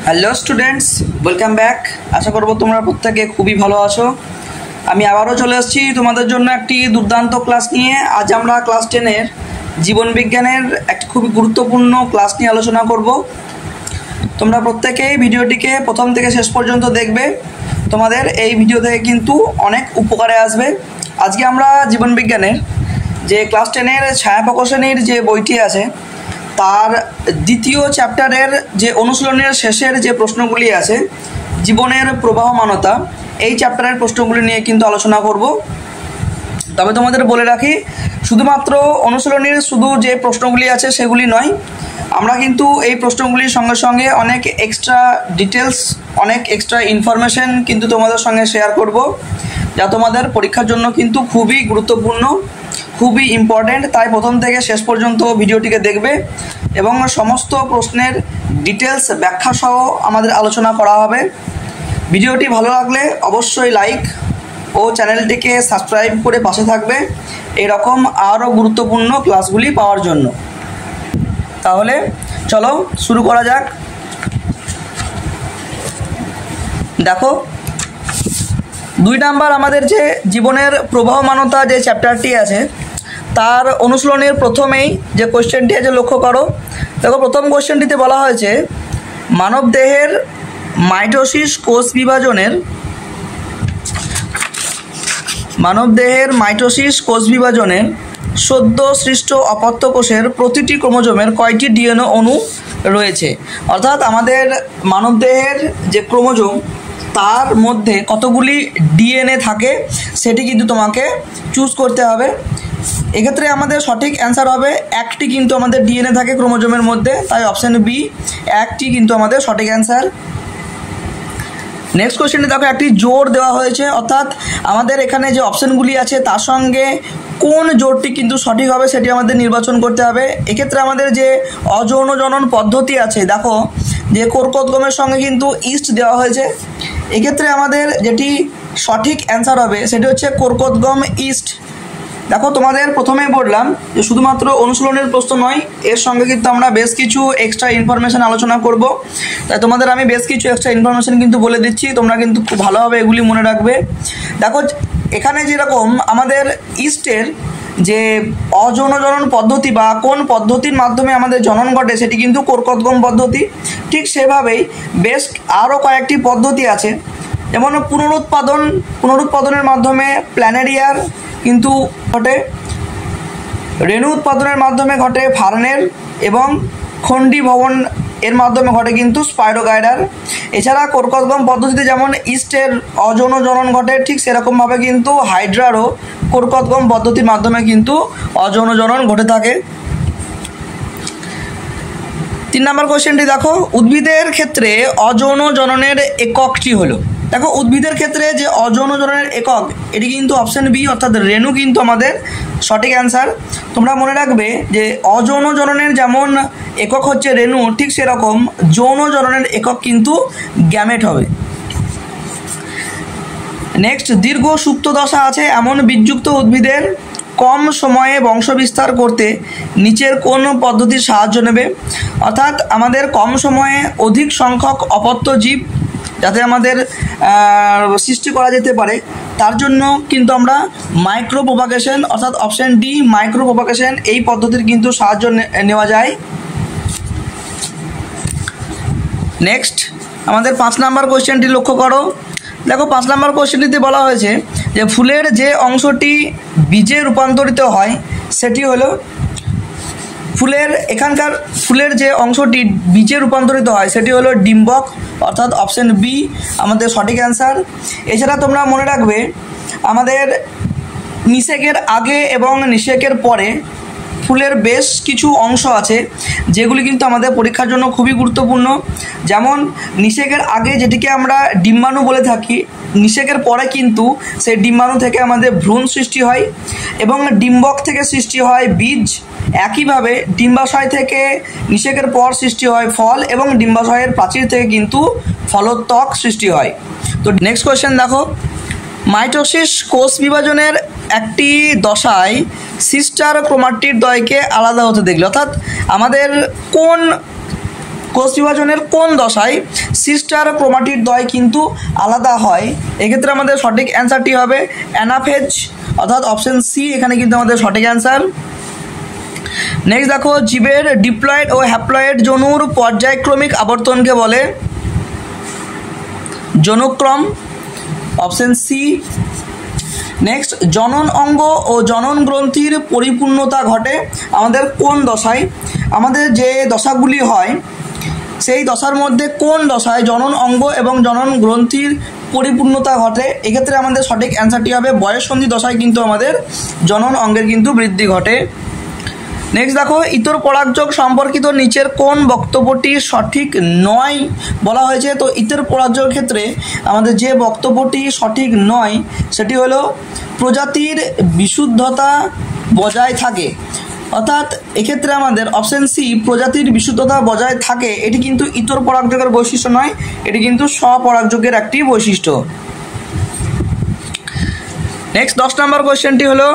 Hello students, welcome back. আশা করব তোমরা প্রত্যেকে খুবই ভালো আছো। আমি আবারও চলে আসছি তোমাদের জন্য একটি দুর্দান্ত ক্লাস নিয়ে। আজ আমরা ক্লাস 10-এর জীবনবিজ্ঞানের একটি খুবই গুরুত্বপূর্ণ ক্লাস নিয়ে আলোচনা করব। তোমরা প্রত্যেকেই ভিডিওটিকে প্রথম থেকে শেষ পর্যন্ত দেখবে। তোমাদের এই ভিডিও থেকে কিন্তু অনেক উপকারে আসবে। আজকে আমরা জীবনবিজ্ঞানের যে ক্লাস 10-এর ছায়া প্রকাশনীর যে বইটি আছে তার দ্বিতীয় চ্যাপ্টারের যে অনুশীলনের শেষের যে প্রশ্নগুলি আছে, জীবনের প্রবাহমানতা, এই চ্যাপ্টারের প্রশ্নগুলি নিয়ে কিন্তু আলোচনা করব। তবে তোমাদের বলে রাখি, শুধুমাত্র অনুশীলনীর শুধু যে প্রশ্নগুলি আছে সেগুলি নয়, আমরা কিন্তু এই প্রশ্নগুলির সঙ্গে সঙ্গে অনেক এক্সট্রা ডিটেলস, অনেক এক্সট্রা ইনফরমেশন কিন্তু তোমাদের সঙ্গে শেয়ার করব, যা তোমাদের পরীক্ষার জন্য কিন্তু খুবই গুরুত্বপূর্ণ, খুবই ইম্পর্ট্যান্ট। তাই প্রথম থেকে শেষ পর্যন্ত ভিডিওটিকে দেখবে এবং সমস্ত প্রশ্নের ডিটেলস ব্যাখ্যা সহ আমাদের আলোচনা করা হবে। ভিডিওটি ভালো লাগলে অবশ্যই লাইক ও চ্যানেলটিকে সাবস্ক্রাইব করে পাশে থাকবে এরকম আরও গুরুত্বপূর্ণ ক্লাসগুলি পাওয়ার জন্য। তাহলে চলো শুরু করা যাক। দেখো, 2 নাম্বার আমাদের যে জীবনের প্রবাহমানতা যে চ্যাপ্টারটি আছে তার অনুশীলনের প্রথমেই যে কোশ্চেনটি আছে লক্ষ্য করো। দেখো, প্রথম কোশ্চেনটিতে বলা হয়েছে মানবদেহের মাইটোসিস কোষ বিভাজনের সদ্য সৃষ্ট অপত্য কোষের প্রতিটি ক্রোমোজোমের কয়টি ডিএনএ অণু রয়েছে। অর্থাৎ আমাদের মানবদেহের যে ক্রোমোজোম তার মধ্যে কতগুলি ডিএনএ থাকে সেটি কিন্তু তোমাকে চুজ করতে হবে। এক্ষেত্রে আমাদের সঠিক অ্যান্সার হবে একটি কিন্তু আমাদের ডিএনএ থাকে ক্রোমোজোমের মধ্যে, তাই অপশান বি, একটি কিন্তু আমাদের সঠিক অ্যান্সার। নেক্সট কোশ্চেনে দেখো, একটি জোড় দেওয়া হয়েছে, অর্থাৎ আমাদের এখানে যে অপশানগুলি আছে তার সঙ্গে কোন জোড়টি কিন্তু সঠিক হবে সেটি আমাদের নির্বাচন করতে হবে। এক্ষেত্রে আমাদের যে অযৌন জনন পদ্ধতি আছে, দেখো যে কোরকোদ্গমের সঙ্গে কিন্তু ইস্ট দেওয়া হয়েছে। এক্ষেত্রে আমাদের যেটি সঠিক অ্যান্সার হবে সেটি হচ্ছে কোরকোদ্গম ইস্ট। দেখো, তোমাদের প্রথমেই বললাম যে শুধুমাত্র অনুশীলনের প্রশ্ন নয়, এর সঙ্গে কিন্তু আমরা বেশ কিছু এক্সট্রা ইনফরমেশান আলোচনা করব। তাই তোমাদের আমি বেশ কিছু এক্সট্রা ইনফরমেশান কিন্তু বলে দিচ্ছি, তোমরা কিন্তু খুব ভালোভাবে এগুলি মনে রাখবে। দেখো, এখানে যেরকম আমাদের ইস্টের যে অযৌন জনন পদ্ধতি বা কোন পদ্ধতির মাধ্যমে আমাদের জনন ঘটে সেটি কিন্তু কোরকোদ্গম পদ্ধতি, ঠিক সেভাবেই বেশ আরও কয়েকটি পদ্ধতি আছে, যেমন পুনরুৎপাদনের মাধ্যমে প্ল্যানেরিয়ার কিন্তু ঘটে, রেণু উৎপাদনের মাধ্যমে ঘটে ফার্নের, এবং খণ্ডী ভবন এর মাধ্যমে ঘটে কিন্তু স্পাইরোগাইডার। এছাড়া কোরকোদ্গম পদ্ধতিতে যেমন ইস্টের অযৌন জনন ঘটে, ঠিক সেরকমভাবে কিন্তু হাইড্রারও কোরকোদ্গম পদ্ধতির মাধ্যমে কিন্তু অযৌন জনন ঘটে থাকে। 3 নম্বর কোশ্চেনটি দেখো, উদ্ভিদের ক্ষেত্রে অযৌন জননের এককটি হলো। দেখো, উদ্ভিদের ক্ষেত্রে যে অযৌন জননের একক, এটি কিন্তু অপশান বি, অর্থাৎ রেণু কিন্তু আমাদের সঠিক অ্যান্সার। তোমরা মনে রাখবে যে অযৌন জননের যেমন একক হচ্ছে রেণু, ঠিক সেরকম যৌন জননের একক কিন্তু গ্যামেট হবে। নেক্সট, দীর্ঘ সুপ্ত দশা আছে এমন বীজযুক্ত উদ্ভিদের কম সময়ে বংশবিস্তার করতে নিচের কোন পদ্ধতির সাহায্য নেবে। অর্থাৎ আমাদের কম সময়ে অধিক সংখ্যক অপত্য জীব যাতে আমাদের সৃষ্টি করা যেতে পারে, তার জন্য কিন্তু আমরা মাইক্রো প্রোপাগেশন, অর্থাৎ অপশান ডি মাইক্রো প্রোপাগেশন, এই পদ্ধতির কিন্তু সাহায্য নেওয়া যায়। নেক্সট আমাদের 5 নম্বর কোশ্চেনটি লক্ষ্য করো। দেখো, 5 নম্বর কোশ্চেনটিতে বলা হয়েছে যে ফুলের যে অংশটি বীজে রূপান্তরিত হয় সেটি হলো ফুলের যে অংশটি বীজে রূপান্তরিত হয় সেটি হলো ডিম্বক, অর্থাৎ অপশান বি আমাদের সঠিক অ্যান্সার। এছাড়া তোমরা মনে রাখবে আমাদের নিষেকের আগে এবং নিষেকের পরে ফুলের বেশ কিছু অংশ আছে যেগুলি কিন্তু আমাদের পরীক্ষার জন্য খুবই গুরুত্বপূর্ণ। যেমন নিষেকের আগে যেটিকে আমরা ডিম্বাণু বলে থাকি, নিষেকের পরে কিন্তু সেই ডিম্বাণু থেকে আমাদের ভ্রূণ সৃষ্টি হয় এবং ডিম্বক থেকে সৃষ্টি হয় বীজ। একইভাবে ডিম্বাশয় থেকে নিষেকের পর সৃষ্টি হয় ফল এবং ডিম্বাশয়ের প্রাচীর থেকে কিন্তু ফলোত্বক সৃষ্টি হয়। তো নেক্সট কোয়েশ্চেন দেখো, মাইটোসিস কোষ বিভাজনের একটি দশায় সিস্টার ক্রোমাটিড দ্বয়কে আলাদা হতে দেখলে, অর্থাৎ আমাদের কোন কোষ বিভাজনের কোন দশায় সিস্টার ক্রোমাটিড দ্বয় কিন্তু আলাদা হয়? এক্ষেত্রে আমাদের সঠিক অ্যান্সারটি হবে অ্যানাফেজ, অর্থাৎ অপশন সি এখানে কিন্তু আমাদের সঠিক অ্যান্সার। নেক্সট দেখো, জীবের ডিপ্লয়েড ও হ্যাপ্লয়েড যৌনুর পর্যায়ক্রমিক আবর্তনকে বলে? যৌনক্রম, অপশন সি। নেক্সট, জনন অঙ্গ ও জনন গ্রন্থির পরিপূর্ণতা ঘটে আমাদের কোন দশায়? আমাদের যে দশাগুলি হয় সেই দশার মধ্যে কোন দশায় জনন অঙ্গ এবং জনন গ্রন্থির পরিপূর্ণতা ঘটে? এক্ষেত্রে আমাদের সঠিক অ্যান্সারটি হবে বয়ঃসন্ধি দশায় কিন্তু আমাদের জনন অঙ্গের কিন্তু বৃদ্ধি ঘটে। নেক্সট দেখো, ইতর পরাগযোগ সম্পর্কিত নিচের কোন বক্তব্যটি সঠিক নয় বলা হয়েছে? তো ইতর পরাগযোগের ক্ষেত্রে আমাদের যে বক্তব্যটি সঠিক নয় সেটি হলো প্রজাতির বিশুদ্ধতা বজায় থাকে, অর্থাৎ এক্ষেত্রে আমাদের অপশন সি প্রজাতির বিশুদ্ধতা বজায় থাকে এটি কিন্তু ইতর পরাগযোগের বৈশিষ্ট্য নয়, এটি কিন্তু স্বপরাগযোগের একটি বৈশিষ্ট্য। নেক্সট 10 নম্বর কোয়েশ্চেনটি হলো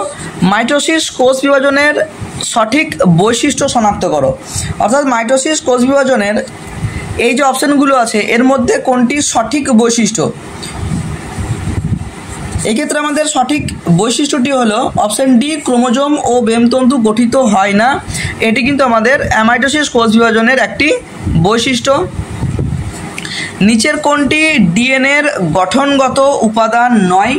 মাইটোসিস কোষ বিভাজনের সঠিক বৈশিষ্ট্য শনাক্ত করো। অর্থাৎ মাইটোসিস কোষ বিভাজনের এই যে অপশনগুলো আছে এর মধ্যে কোনটি সঠিক বৈশিষ্ট্য? এক্ষেত্রে আমাদের সঠিক বৈশিষ্ট্যটি হলো অপশন ডি, ক্রোমোজোম ও বেমতন্তু গঠিত হয় না, এটি কিন্তু আমাদের মাইটোসিস কোষ বিভাজনের একটি বৈশিষ্ট্য। নিচের কোনটি ডিএনএর গঠনগত উপাদান নয়?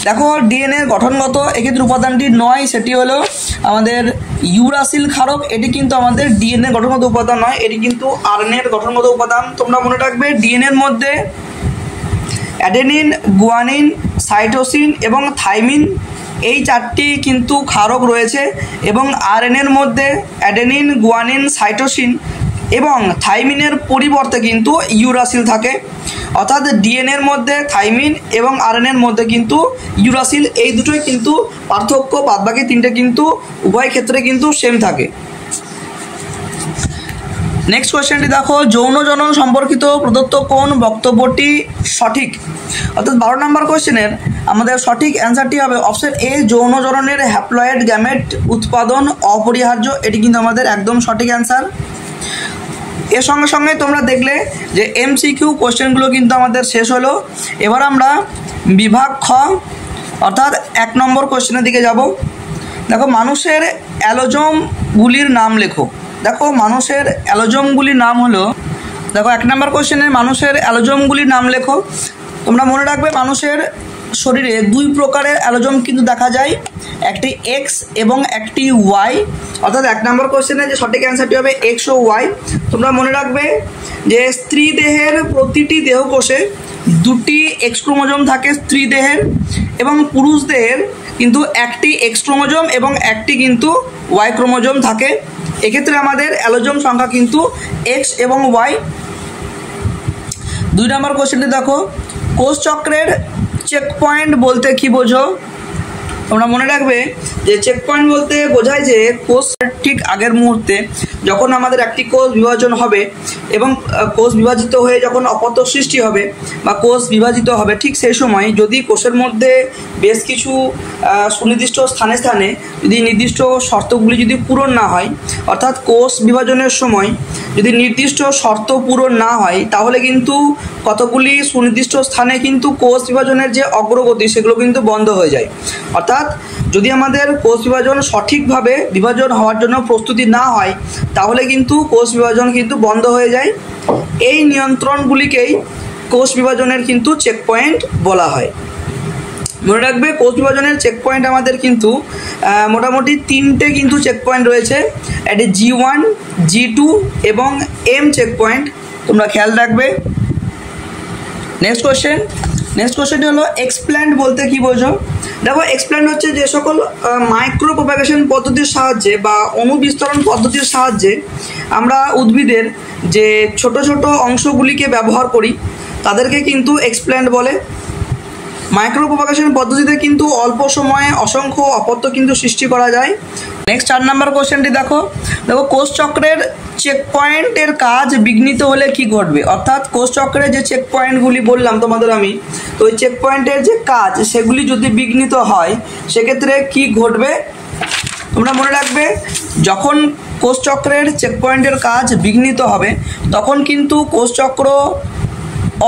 দেখো, ডিএনএ গঠনগত এক্ষেত্রে উপাদানটি নয় সেটি হলো আমাদের ইউরাসিল ক্ষারক, এটি কিন্তু আমাদের ডিএনএ গঠনগত উপাদান নয়, এটি কিন্তু আরএনএ এর গঠনগত উপাদান। তোমরা মনে রাখবে ডিএনএর মধ্যে অ্যাডেনিন, গুয়ানিন, সাইটোসিন এবং থাইমিন এই চারটি কিন্তু ক্ষারক রয়েছে এবং আরএনএর মধ্যে অ্যাডেনিন, গুয়ানিন, সাইটোসিন এবং থাইমিনের পরিবর্তে কিন্তু ইউরাসিল থাকে, অর্থাৎ ডিএনএর মধ্যে থাইমিন এবং আরএনএর মধ্যে কিন্তু ইউরাসিল, এই দুটোই কিন্তু পার্থক্য, বাদবাকি তিনটে কিন্তু উভয় ক্ষেত্রে কিন্তু সেম থাকে। নেক্সট কোয়েশ্চেনটি দেখো, যৌন জনন সম্পর্কিত প্রদত্ত কোন বক্তব্যটি সঠিক? অর্থাৎ 12 নম্বর কোয়েশ্চেনের আমাদের সঠিক অ্যান্সারটি হবে অপশন এ, যৌন জননের হ্যাপ্লয়েড গ্যামেট উৎপাদন অপরিহার্য, এটি কিন্তু আমাদের একদম সঠিক অ্যান্সার। এর সঙ্গে সঙ্গে তোমরা দেখলে যে এমসিকিউ কোয়েশ্চেনগুলো কিন্তু আমাদের শেষ হলো। এবার আমরা বিভাগ খ অর্থাৎ 1 নম্বর কোয়েশ্চেনের দিকে যাব। দেখো, মানুষের অ্যালোজোমগুলির নাম লেখো। দেখো, মানুষের অ্যালোজোমগুলির নাম হলো, দেখো 1 নম্বর কোয়েশ্চেনে মানুষের অ্যালোজোমগুলির নাম লেখো। তোমরা মনে রাখবে মানুষের শরীরে 2 প্রকারের অ্যালোজোম কিন্তু দেখা যায়, একটি এক্স এবং একটি ওয়াই, অর্থাৎ 1 নম্বর কোয়েশ্চেনে যে সঠিক অ্যান্সারটি হবে এক্স ও ওয়াই। তোমরা মনে রাখবে যে স্ত্রী দেহের প্রতিটি দেহকোষে 2টি এক্স ক্রোমোজোম থাকে স্ত্রী দেহের, এবং পুরুষ দেহের কিন্তু 1টি এক্স ক্রোমোজোম এবং 1টি কিন্তু ওয়াই ক্রোমোজোম থাকে। এক্ষেত্রে আমাদের অ্যালোজোম সংখ্যা কিন্তু এক্স এবং ওয়াই। 2 নম্বর কোয়েশ্চেনটি দেখো, কোষ চক্রের চেক পয়েন্ট বলতে কি বোঝো? তোমরা মনে রাখবে যে চেক পয়েন্ট বলতে বোঝায় যে কোষ ঠিক আগের মুহূর্তে যখন আমাদের একটি কোষ বিভাজন হবে এবং কোষ বিভাজিত হয়ে যখন অপত্য সৃষ্টি হবে বা কোষ বিভাজিত হবে, ঠিক সেই সময় যদি কোষের মধ্যে বেশ কিছু সুনির্দিষ্ট স্থানে স্থানে যদি নির্দিষ্ট শর্তগুলি যদি পূরণ না হয়, অর্থাৎ কোষ বিভাজনের সময় যদি নির্দিষ্ট শর্ত পূরণ না হয় তাহলে কিন্তু কতগুলি সুনির্দিষ্ট স্থানে কিন্তু কোষ বিভাজনের যে অগ্রগতি সেগুলো কিন্তু বন্ধ হয়ে যায়। অর্থাৎ যদি আমাদের কোষ বিভাজন সঠিকভাবে বিভাজন হওয়ার জন্য প্রস্তুতি না হয় তাহলে কিন্তু কোষ বিভাজন কিন্তু বন্ধ হয়ে যায়। এই নিয়ন্ত্রণগুলিকেই কোষ বিভাজনের কিন্তু চেক পয়েন্ট বলা হয়। মনে রাখবে কোষ বিভাজনের চেক পয়েন্ট আমাদের কিন্তু মোটামুটি 3টে কিন্তু চেক পয়েন্ট রয়েছে, এটি G1, G2 এবং M চেক পয়েন্ট, তোমরা খেয়াল রাখবে। নেক্সট কোয়েশ্চেনটি হলো এক্সপ্ল্যান্ট বলতে কি বোঝো? দেখো, এক্সপ্ল্যান্ট হচ্ছে যে সকল মাইক্রো প্রপাগেশন পদ্ধতির সাহায্যে বা অনুবিস্তরণ পদ্ধতির সাহায্যে আমরা উদ্ভিদের যে ছোট ছোট অংশগুলিকে ব্যবহার করি তাদেরকে কিন্তু এক্সপ্ল্যান্ট বলে। মাইক্রো প্রপাগেশন পদ্ধতিতে কিন্তু অল্প সময়ে অসংখ্য অপত্য কিন্তু সৃষ্টি করা যায়। নেক্সট 4 নম্বর কোয়েশ্চেনটি দেখো, কোষ চক্রের চেক পয়েন্টের কাজ বিঘ্নিত হলে কি ঘটবে? অর্থাৎ কোষ চক্রে যে চেক পয়েন্টগুলি বললাম তোমাদের আমি, তো ওই চেক পয়েন্টের যে কাজ সেগুলি যদি বিঘ্নিত হয় সেক্ষেত্রে কি ঘটবে? তোমরা মনে রাখবে যখন কোষচক্রের চেকপয়েন্টের কাজ বিঘ্নিত হবে, তখন কিন্তু কোষচক্র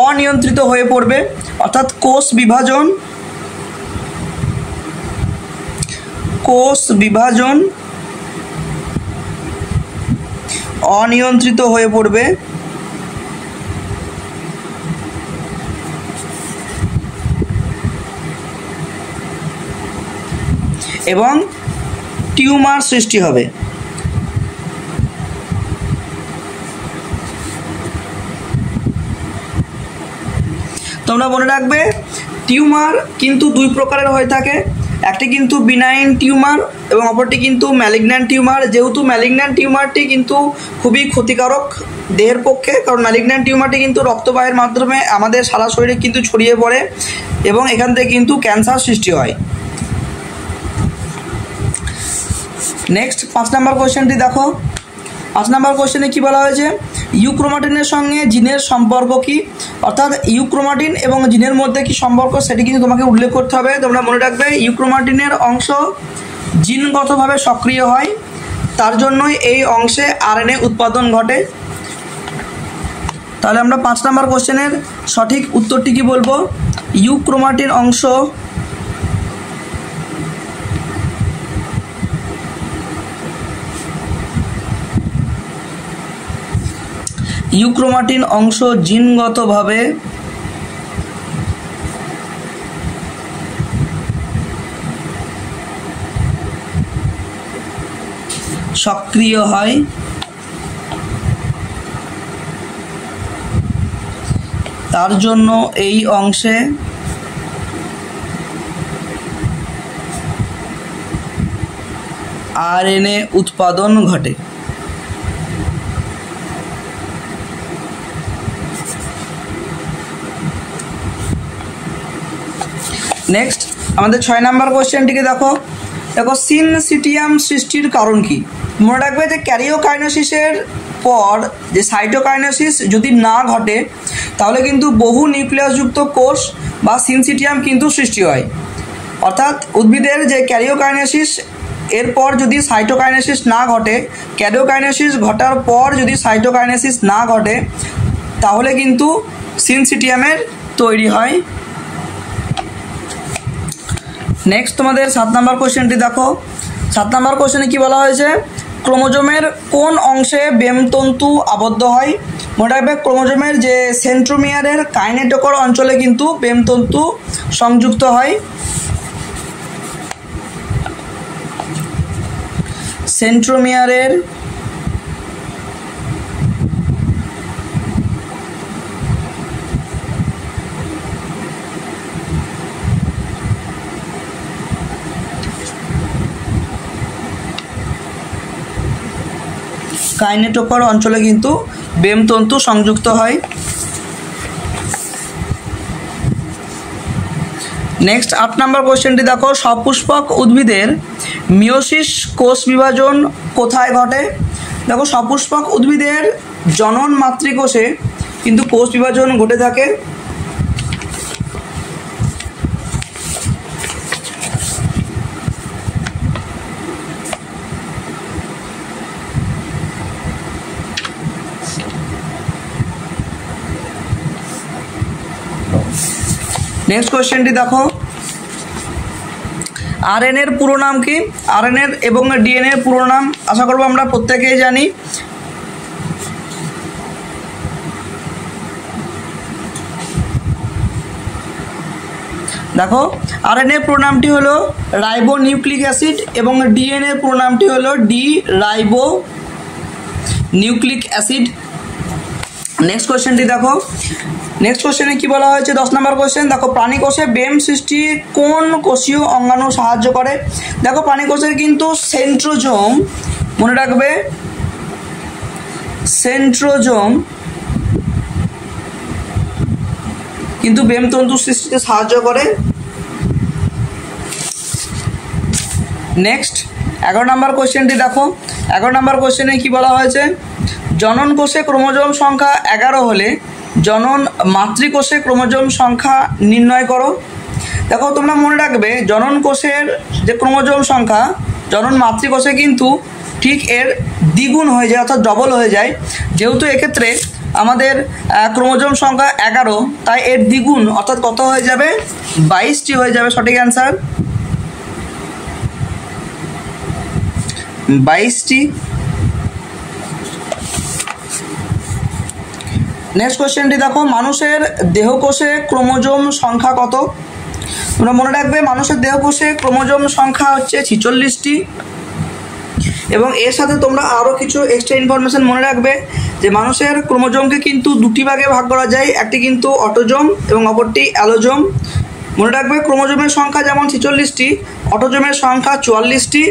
অনিয়ন্ত্রিত হয়ে পড়বে, অর্থাৎ কোষ বিভাজন অনিয়ন্ত্রিত হয়ে পড়বে এবং টিউমার সৃষ্টি হবে। তোমরা মনে রাখবে টিউমার কিন্তু দুই প্রকারের হয়ে থাকে, একটি কিন্তু বিনাইন টিউমার এবং অপরটি কিন্তু ম্যালিগন্যান্ট টিউমার। যেহেতু ম্যালিগন্যান্ট টিউমারটি কিন্তু খুবই ক্ষতিকারক দেহের পক্ষে, কারণ ম্যালিগন্যান্ট টিউমারটি কিন্তু রক্তবাহের মাধ্যমে আমাদের সারা শরীরে কিন্তু ছড়িয়ে পড়ে এবং এখান থেকে কিন্তু ক্যান্সার সৃষ্টি হয়। নেক্সট 5 নম্বর কোয়েশ্চেনটি দেখো। 5 নম্বর কোয়েশ্চেনে কী বলা হয়েছে, ইউক্রোমাটিনের সঙ্গে জিনের সম্পর্ক কি, অর্থাৎ ইউক্রোমাটিন এবং জিনের মধ্যে কি সম্পর্ক সেটি কিন্তু তোমাকে উল্লেখ করতে হবে। তোমরা মনে রাখবে ইউক্রোমাটিনের অংশ জিনগতভাবে সক্রিয় হয়, তার জন্যই এই অংশে আরএনএ উৎপাদন ঘটে। তাহলে আমরা 5 নম্বর কোয়েশ্চেনের সঠিক উত্তরটি কি বলবো, ইউক্রোমাটিন অংশ জিনগতভাবে সক্রিয় হয়, তার জন্য এই অংশে আরএনএ উৎপাদন ঘটে। নেক্সট আমাদের 6 নম্বর কোয়েশ্চেনটিকে দেখো। সিনসিটিয়াম সৃষ্টির কারণ কি। মনে রাখবে যে ক্যারিওকাইনেসিসের পর যে সাইটোকাইনেসিস যদি না ঘটে তাহলে কিন্তু বহু নিউক্লিয়াসযুক্ত কোষ বা সিনসিটিয়াম কিন্তু সৃষ্টি হয়। অর্থাৎ উদ্ভিদের যে ক্যারিওকাইনেসিস এরপর যদি সাইটোকাইনেসিস না ঘটে, ক্যারিওকাইনেসিস ঘটার পর যদি সাইটোকাইনেসিস না ঘটে তাহলে কিন্তু সিনসিটিয়ামের তৈরি হয়। নেক্সট তোমাদের 7 নম্বর কোয়েশ্চেনটি দেখো। 7 নম্বর কোয়েশ্চেনে কি বলা হয়েছে, ক্রোমোজোমের কোন অংশে বেমতন্তু আবদ্ধ হয়। মনে রাখবে ক্রোমোজোমের যে সেন্ট্রোমিয়ারের কাইনেটোকর অঞ্চলে কিন্তু বেমতন্তু সংযুক্ত হয়। সেন্ট্রোমিয়ারের কাইনেটোকর অঞ্চলে কিন্তু বেমতন্তু সংযুক্ত হয়। নেক্সট 8 নম্বর কোয়েশ্চেনটি দেখো। সপুষ্পক উদ্ভিদের মিওসিস কোষ বিভাজন কোথায় ঘটে। দেখো সপুষ্পক উদ্ভিদের জনন মাতৃকোষে কিন্তু কোষ বিভাজন ঘটে থাকে। নেক্সট কোয়েশ্চেনটি দেখো, আরএনএর পুরো নাম কি। আরএনএর এবং ডিএনএর পুরো নাম আশা করব আমরা প্রত্যেকেই জানি। দেখো আরএনএর পুরো নামটি হলো রাইবো নিউক্লিক অ্যাসিড এবং ডিএনএর পুরো নামটি হলো deoxyribonucleic acid. Next কোয়েশ্চেনটি দেখো। নেক্সট কোয়েশ্চেনে কি বলা হয়েছে, 10 নম্বর কোয়েশ্চেন দেখো। প্রাণীকোষে বেম সৃষ্টি কোন কোষীয় অঙ্গাণু সাহায্য করে। দেখো প্রাণীকোষের কিন্তু সেন্ট্রোজোম, মনে রাখবে সেন্ট্রোজোম কিন্তু বেমতন্তু সৃষ্টিতে সাহায্য করে। নেক্সট 11 নম্বর কোয়েশ্চেনটি দেখো। 11 নম্বর কোয়েশ্চেনে কি বলা হয়েছে, জনন কোষে ক্রোমোজোম সংখ্যা 11 হলে জনন মাতৃকোষে ক্রোমোজোম সংখ্যা নির্ণয় করো। দেখো তোমরা মনে রাখবে জনন কোষের যে ক্রোমোজোম সংখ্যা জনন মাতৃকোষে কিন্তু ঠিক এর দ্বিগুণ হয়ে যায়, অর্থাৎ ডবল হয়ে যায়। যেহেতু এক্ষেত্রে আমাদের ক্রোমোজোম সংখ্যা 11, তাই এর দ্বিগুণ অর্থাৎ কত হয়ে যাবে? 22টি হয়ে যাবে সঠিক অ্যান্সার, 22টি। নেক্সট কোশ্চেনটি দেখো, মানুষের দেহকোষে ক্রোমোজোম সংখ্যা কত? তোমরা মনে রাখবে মানুষের দেহকোষে ক্রোমোজোম সংখ্যা হচ্ছে 46টি। এবং এর সাথে তোমরা আরও কিছু এক্সট্রা ইনফরমেশন মনে রাখবে যে মানুষের ক্রোমোজোমকে কিন্তু দুটি ভাগে ভাগ করা যায়, একটি কিন্তু অটোজোম এবং অপরটি অ্যালোজোম। মনে রাখবে ক্রোমোজোমের সংখ্যা যেমন 46টি, অটোজোমের সংখ্যা 44টি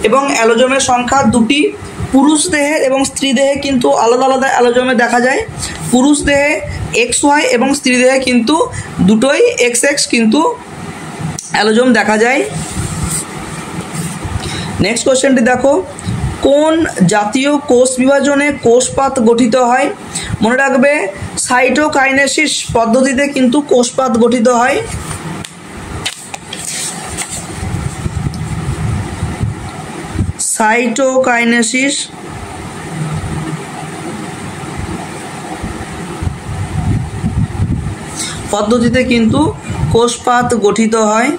এবং অ্যালোজোমের সংখ্যা 2টি। পুরুষ দেহে এবং স্ত্রী দেহে কিন্তু আলাদা আলাদা অ্যালোজোমে দেখা যায়। পুরুষ দেহে XY এবং স্ত্রী দেহে কিন্তু দুটোই XX কিন্তু অ্যালোজোম দেখা যায়। নেক্সট কোশ্চেনটি দেখো, কোন জাতীয় কোষ বিভাজনে কোষপাত গঠিত হয়? মনে রাখবে সাইটোকাইনেসিস পদ্ধতিতে কিন্তু কোষপাত গঠিত হয়। সাইটোকাইনেসিস পদ্ধতিতে কিন্তু কোষপাত গঠিত হয়।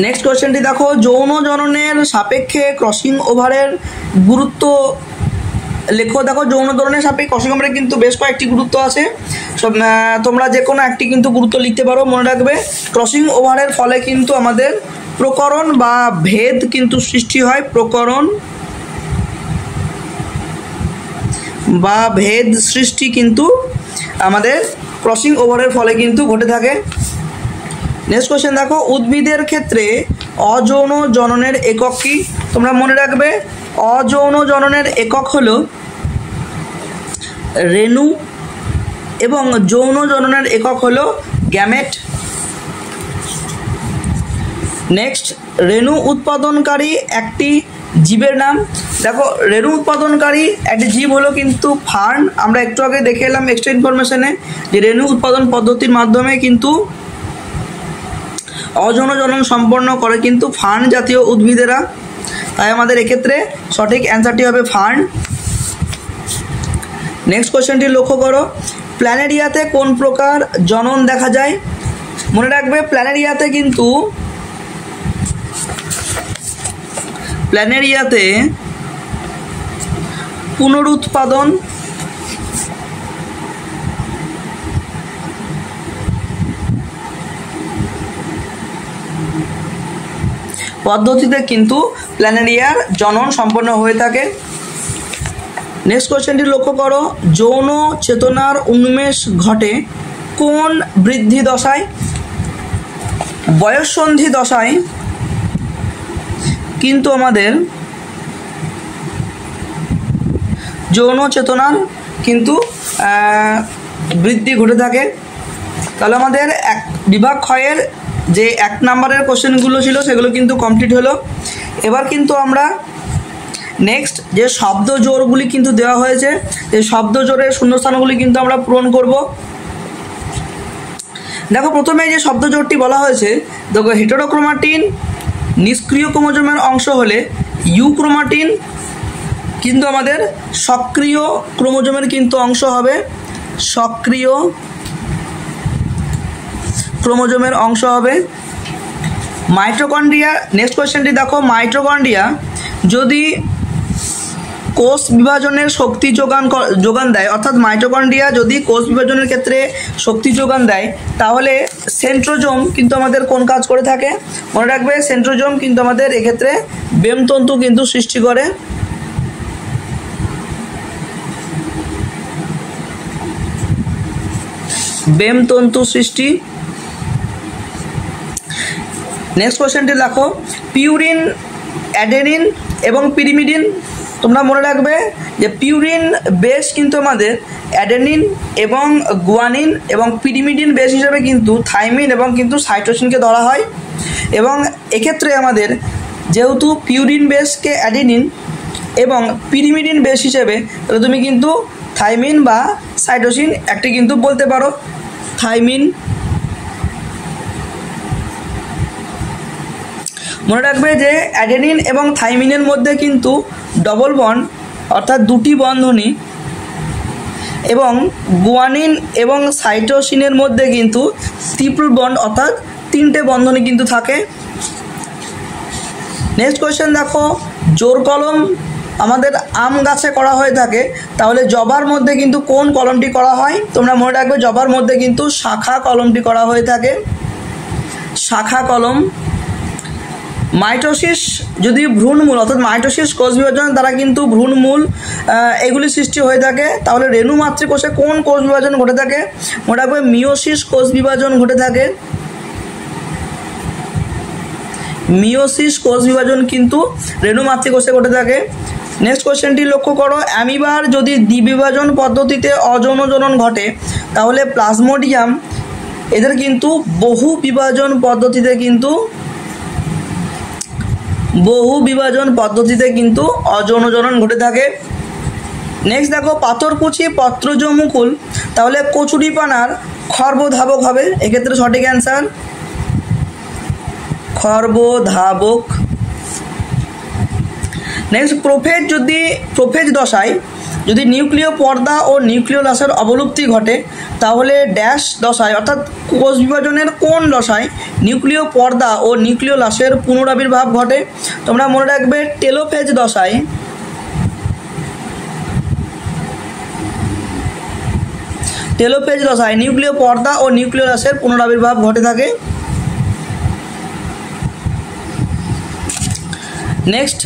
নেক্সট কোশ্চেনটি দেখো, যৌন জননের সাপেক্ষে ক্রসিং ওভারের গুরুত্ব লেখো। দেখো যৌন জননের সাপেক্ষে ক্রসিং ওভারের কিন্তু বেশ কয়েকটি গুরুত্ব আছে, সব তোমরা যে কোনো একটি কিন্তু গুরুত্ব লিখতে পারো। মনে রাখবে ক্রসিং ওভারের ফলে কিন্তু আমাদের প্রকরণ বা ভেদ কিন্তু সৃষ্টি হয়, প্রকরণ বা ভেদ সৃষ্টি কিন্তু আমাদের ক্রসিং ওভারের ফলে কিন্তু ঘটে থাকে। নেক্সট কোশ্চেন দেখো, উদ্ভিদের ক্ষেত্রে অযৌন জননের একক কি? তোমরা মনে রাখবে অযৌন জননের একক হলো রেণু এবং যৌন জননের একক হলো গ্যামেট। নেক্সট, রেণু উৎপাদনকারী একটি জীবের নাম। দেখো রেণু উৎপাদনকারী একটি জীব হলো কিন্তু ফার্ন। আমরা একটু আগে দেখে এলাম এক্সট্রা ইনফরমেশনে যে রেণু উৎপাদন পদ্ধতির মাধ্যমে কিন্তু অযৌন জনন সম্পন্ন করে কিন্তু ফার্ন জাতীয় উদ্ভিদেরা, তাই আমাদের এক্ষেত্রে সঠিক অ্যান্সারটি হবে ফার্ন। নেক্সট কোশ্চেনটি লক্ষ্য করো, প্ল্যানেরিয়াতে কোন প্রকার জনন দেখা যায়? মনে রাখবে প্ল্যানেরিয়াতে কিন্তু পুনরুৎপাদন পদ্ধতিতে কিন্তু প্ল্যানেরিয়ার জনন সম্পন্ন হয়ে থাকে। নেক্সট কোশ্চেনটি লক্ষ্য করো, যৌন চেতনার উন্মেষ ঘটে কোন বৃদ্ধি দশায়? বয়ঃসন্ধি দশায় কিন্তু আমাদের যৌন চেতনার কিন্তু বৃদ্ধি ঘটে থাকে। তাহলে আমাদের বিভাগ ক্ষয়ের যে 1 নম্বরের কোশ্চেনগুলো ছিল সেগুলো কিন্তু কমপ্লিট হলো। এবার কিন্তু আমরা নেক্সট যে শব্দ জোড়গুলি কিন্তু দেওয়া হয়েছে, এই শব্দ জোড়ের শূন্যস্থানগুলি কিন্তু আমরা পূরণ করব। দেখো প্রথমে যে শব্দ জোড়টি বলা হয়েছে, দেখো হেটেরোক্রোমাটিন নিষ্ক্রিয় ক্রোমোজোমের অংশ হলে ইউক্রোমাটিন কিন্তু আমাদের সক্রিয় ক্রোমোজোমের কিন্তু অংশ হবে, সক্রিয় ক্রোমোজোমের অংশ হবে। মাইটোকন্ড্রিয়া, নেক্সট কোয়েশ্চেনটি দেখো, মাইটোকন্ড্রিয়া যদি কোষ বিভাজনের শক্তি যোগান দেয়, অর্থাৎ মাইটোকন্ড্রিয়া যদি কোষ বিভাজনের ক্ষেত্রে শক্তি যোগান দেয়, তাহলে সেন্ট্রোজোম কিন্তু আমাদের কোন কাজ করে থাকে? মনে রাখবে সেন্ট্রোজোম কিন্তু আমাদের এক্ষেত্রে বেমতন্তু কিন্তু সৃষ্টি করে। বেমতন্তু সৃষ্টি। নেক্সট কোয়েশ্চেনটি দেখো, পিউরিন, অ্যাডেনিন এবং পিরিমিডিন। তোমরা মনে রাখবে যে পিউরিন বেস কিন্তু আমাদের অ্যাডেনিন এবং গুয়ানিন এবং পিরিমিডিন বেস হিসেবে কিন্তু থাইমিন এবং কিন্তু সাইটোসিনকে ধরা হয়। এবং এক্ষেত্রে আমাদের যেহেতু পিউরিন বেসকে অ্যাডেনিন এবং পিরিমিডিন বেস হিসেবে, তাহলে তুমি কিন্তু থাইমিন বা সাইটোসিন একটি কিন্তু বলতে পারো, থাইমিন। মনে রাখবে যে অ্যাডেনিন এবং থাইমিনের মধ্যে কিন্তু ডবল বন্ড অর্থাৎ দুটি বন্ধনী এবং গুয়ানিন এবং সাইটোসিনের মধ্যে কিন্তু ট্রিপল বন্ড অর্থাৎ তিনটে বন্ধনী কিন্তু থাকে। নেক্সট কোয়েশ্চেন দেখো, জোর কলম আমাদের আম গাছে করা হয়ে থাকে, তাহলে জবার মধ্যে কিন্তু কোন কলমটি করা হয়? তোমরা মনে রাখবে জবার মধ্যে কিন্তু শাখা কলমটি করা হয়ে থাকে, শাখা কলম। মাইটোসিস যদি ভ্রূণমূল অর্থাৎ মাইটোসিস কোষ বিভাজন দ্বারা কিন্তু ভ্রূণমূল এগুলি সৃষ্টি হয়ে থাকে, তাহলে রেণু মাতৃকোষে কোন কোষ বিভাজন ঘটে থাকে? মনে রাখবে মিওসিস কোষ বিভাজন ঘটে থাকে, মিওসিস কোষ বিভাজন কিন্তু রেণু মাতৃকোষে ঘটে থাকে। নেক্সট কোয়েশ্চেনটি লক্ষ্য করো, অ্যামিবার যদি দ্বিবিভাজন পদ্ধতিতে অযৌন জনন ঘটে, তাহলে প্লাজমোডিয়াম এদের কিন্তু বহু বিভাজন পদ্ধতিতে কিন্তু অযৌন জনন ঘটে থাকে। নেক্সট দেখো, পাথরকুচি পত্রজ মুকুল, তাহলে কচুরিপানার খর্বধাবক হবে, এক্ষেত্রে সঠিক অ্যান্সার খর্বধাবক। নেক্সট, প্রোফেজ দশায় যদি নিউক্লিয় পর্দা ও নিউক্লিওলাসের অবলুপ্তি ঘটে, তাহলে ড্যাশ দশায় অর্থাৎ কোষ বিভাজনের কোন দশায় নিউক্লিয় পর্দা ও নিউক্লিওলাসের পুনরাবির্ভাব ঘটে? তোমরা মনে রাখবে টেলোফেজ দশায়। টেলোফেজ দশায় নিউক্লিয় পর্দা ও নিউক্লিওলাসের পুনরাবির্ভাব ঘটে থাকে। নেক্সট,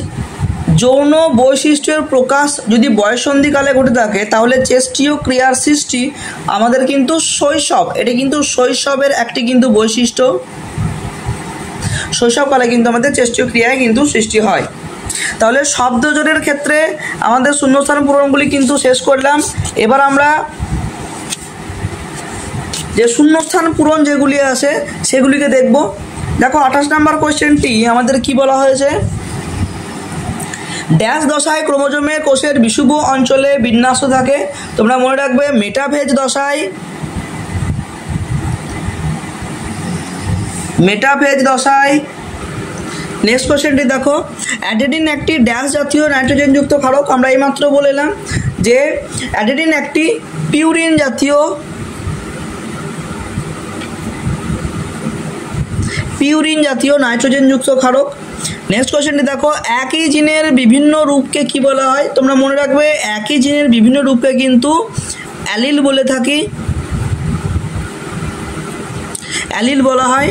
যৌন বৈশিষ্ট্যের প্রকাশ যদি বয়ঃসন্ধিকালে ঘটে থাকে, তাহলে চেষ্টীয় ক্রিয়ার সৃষ্টি আমাদের কিন্তু শৈশব, এটি কিন্তু শৈশবের একটি কিন্তু বৈশিষ্ট্য, শৈশবকালে কিন্তু আমাদের চেষ্টীয় ক্রিয়ায় কিন্তু সৃষ্টি হয়। তাহলে শব্দজোড়ের ক্ষেত্রে আমাদের শূন্যস্থান পূরণগুলি কিন্তু শেষ করলাম। এবার আমরা যে শূন্যস্থান পূরণ যেগুলি আছে সেগুলিকে দেখব। দেখো 28 নম্বর কোয়েশ্চেনটি আমাদের কি বলা হয়েছে, ড্যাশ দশায় ক্রোমোজোমে কোষের বিষুব অঞ্চলে বিন্যাস থাকে। তোমরা মনে রাখবে মেটাফেজ দশায়, নেক্সট কোয়েশ্চেনটি দেখো, অ্যাডেনিন একটি ড্যাশ জাতীয় নাইট্রোজেনযুক্ত ক্ষারক। আমরা এইমাত্র বললাম যে অ্যাডেনিন একটি পিউরিন জাতীয় নাইট্রোজেনযুক্ত ক্ষারক। নেক্সট কোয়েশ্চেনটি দেখো, একই জিনের বিভিন্ন রূপকে কি বলা হয়? তোমরা মনে রাখবে একই জিনের বিভিন্ন রূপকে কিন্তু অ্যালিল বলে থাকি, অ্যালিল বলা হয়।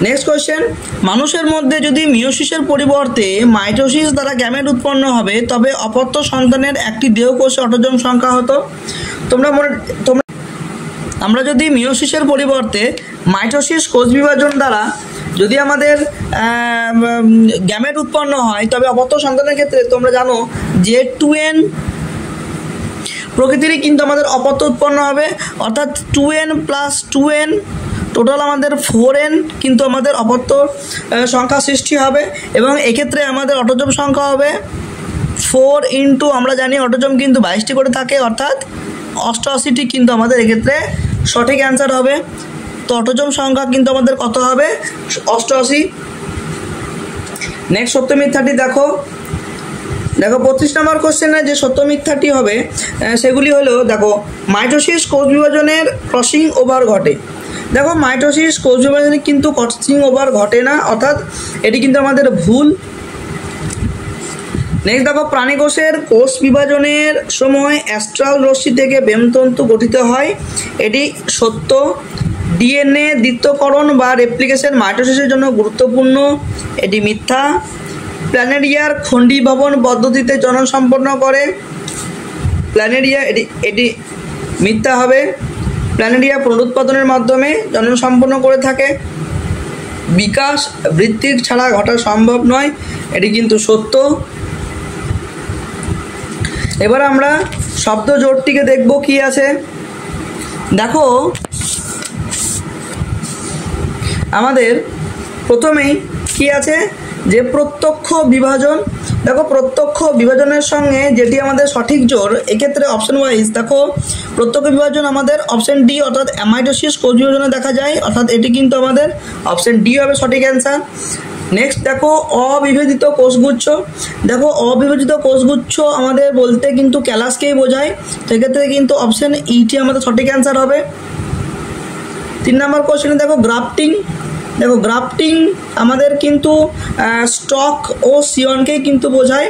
নেক্সট কোয়েশ্চেন, মানুষের মধ্যে যদি মিওসিসের পরিবর্তে মাইটোসিস দ্বারা গ্যামেট উৎপন্ন হবে, তবে অপত্য সন্তানের একটি দেহকোষে অটোজোম সংখ্যা হতো। আমরা যদি মিওসিসের পরিবর্তে মাইটোসিস কোষ বিভাজন দ্বারা যদি আমাদের গ্যামেট উৎপন্ন হয়, তবে অপত্য সন্তানের ক্ষেত্রে তোমরা জানো যে 2n প্রকৃতিরই কিন্তু আমাদের অপত্য উৎপন্ন হবে, অর্থাৎ 2n + 2n টোটাল আমাদের 4n কিন্তু আমাদের অপত্য সংখ্যা সৃষ্টি হবে। এবং এক্ষেত্রে আমাদের অটোজোম সংখ্যা হবে 4 × আমরা জানি অটোজোম কিন্তু 22টি করে থাকে, অর্থাৎ 88টি কিন্তু আমাদের এক্ষেত্রে সঠিক অ্যান্সার হবে। তো অটোজোম সংখ্যা কিন্তু আমাদের কত হবে? 88। নেক্সট সত্য মিথ্যাটি দেখো 25 নম্বর কোশ্চেনে যে সত্য মিথ্যাটি হবে সেগুলি হলো, দেখো মাইটোসিস কোষ বিভাজনের ক্রসিং ওভার ঘটে। দেখো মাইটোসিস কোষ বিভাজনে কিন্তু ক্রসিং ওভার ঘটে না, অর্থাৎ এটি কিন্তু আমাদের ভুল। নেক্সট দেখো, প্রাণী কোষের কোষ বিভাজনের সময় অ্যাস্ট্রাল রশ্মি থেকে বেমতন্তু গঠিত হয়, এটি সত্য। ডিএনএ দ্বিত্বকরণ বা রেপ্লিকেশন মাইটোসিসের জন্য গুরুত্বপূর্ণ, এটি মিথ্যা। প্ল্যানেরিয়ার খণ্ডীভবন পদ্ধতিতে জনন সম্পন্ন করে, প্ল্যানেরিয়া এটি মিথ্যা হবে। প্ল্যানেরিয়া পুনরুৎপাদনের মাধ্যমে জনন সম্পন্ন করে থাকে। বিকাশ বৃত্তিক ছাড়া ঘটা সম্ভব নয়, এটি কিন্তু সত্য। এবার আমরা শব্দ জোটটিকে দেখব কি আছে। দেখো আমাদের প্রথমেই কি আছে যে প্রত্যক্ষ বিভাজন, দেখো প্রত্যক্ষ বিভাজনের সঙ্গে যেটি আমাদের সঠিক জোর, এক্ষেত্রে অপশন ওয়াইজ দেখো প্রত্যক্ষ বিভাজন আমাদের অপশন ডি অর্থাৎ অ্যামাইটোসিস কোষ বিভাজনে দেখা যায়, অর্থাৎ এটি কিন্তু আমাদের অপশন ডি হবে সঠিক অ্যান্সার। নেক্সট দেখো অবিভাজিত কোষগুচ্ছ। দেখো অবিভাজিত কোষগুচ্ছ আমাদের বলতে কিন্তু ক্যালাসকেই বোঝায়, সেক্ষেত্রে কিন্তু অপশন ইটি আমাদের সঠিক অ্যান্সার হবে। 3 নম্বর কোশ্চেনে দেখো গ্রাফটিং। দেখো গ্রাফটিং আমাদের কিন্তু স্টক ও সিয়নকেই কিন্তু বোঝায়,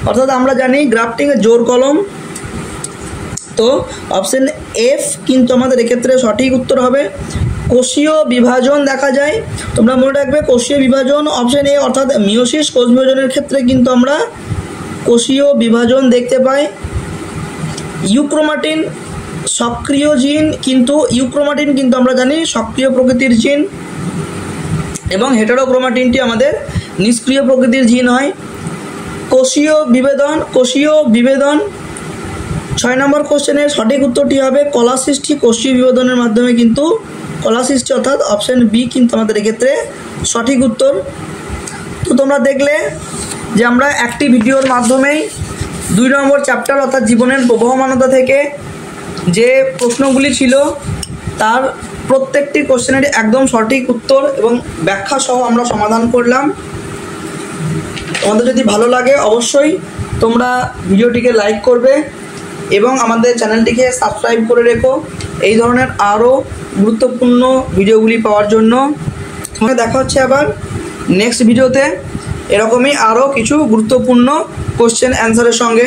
অর্থাৎ আমরা জানি গ্রাফটিংয়ে জোর কলম, তো অপশন এফ কিন্তু আমাদের এক্ষেত্রে সঠিক উত্তর হবে। কোষীয় বিভাজন দেখা যায়, তোমরা মনে রাখবে কোষীয় বিভাজন অপশন এ অর্থাৎ মিওসিস কোষ বিভাজনের ক্ষেত্রে কিন্তু আমরা কোষীয় বিভাজন দেখতে পাই। ইউক্রোমাটিন সক্রিয় জিন, কিন্তু ইউক্রোমাটিন কিন্তু আমরা জানি সক্রিয় প্রকৃতির জিন এবং হেটারোক্রোমাটিনটি আমাদের নিষ্ক্রিয় প্রকৃতির জিন হয়। কোষীয় বিভেদন 6 নম্বর কোশ্চেনের সঠিক উত্তরটি হবে কলা সৃষ্টি কোষীয় বিভেদনের মাধ্যমে, কিন্তু কলা সৃষ্টি অর্থাৎ অপশন বি কিন্তু আমাদের এক্ষেত্রে সঠিক উত্তর। তো তোমরা দেখলে যে আমরা একটি ভিডিওর মাধ্যমেই 2 নম্বর চ্যাপ্টার অর্থাৎ জীবনের প্রবহমানতা থেকে যে প্রশ্নগুলি ছিল তার প্রত্যেকটি কোশ্চেনের একদম সঠিক উত্তর এবং ব্যাখ্যা সহ আমরা সমাধান করলাম। তোমাদের যদি ভালো লাগে অবশ্যই তোমরা ভিডিওটিকে লাইক করবে এবং আমাদের চ্যানেলটিকে সাবস্ক্রাইব করে রেখো এই ধরনের আরও গুরুত্বপূর্ণ ভিডিওগুলি পাওয়ার জন্য। তোমাকে দেখা হচ্ছে আবার নেক্সট ভিডিওতে এরকমই আরও কিছু গুরুত্বপূর্ণ কোশ্চেন অ্যান্সারের সঙ্গে।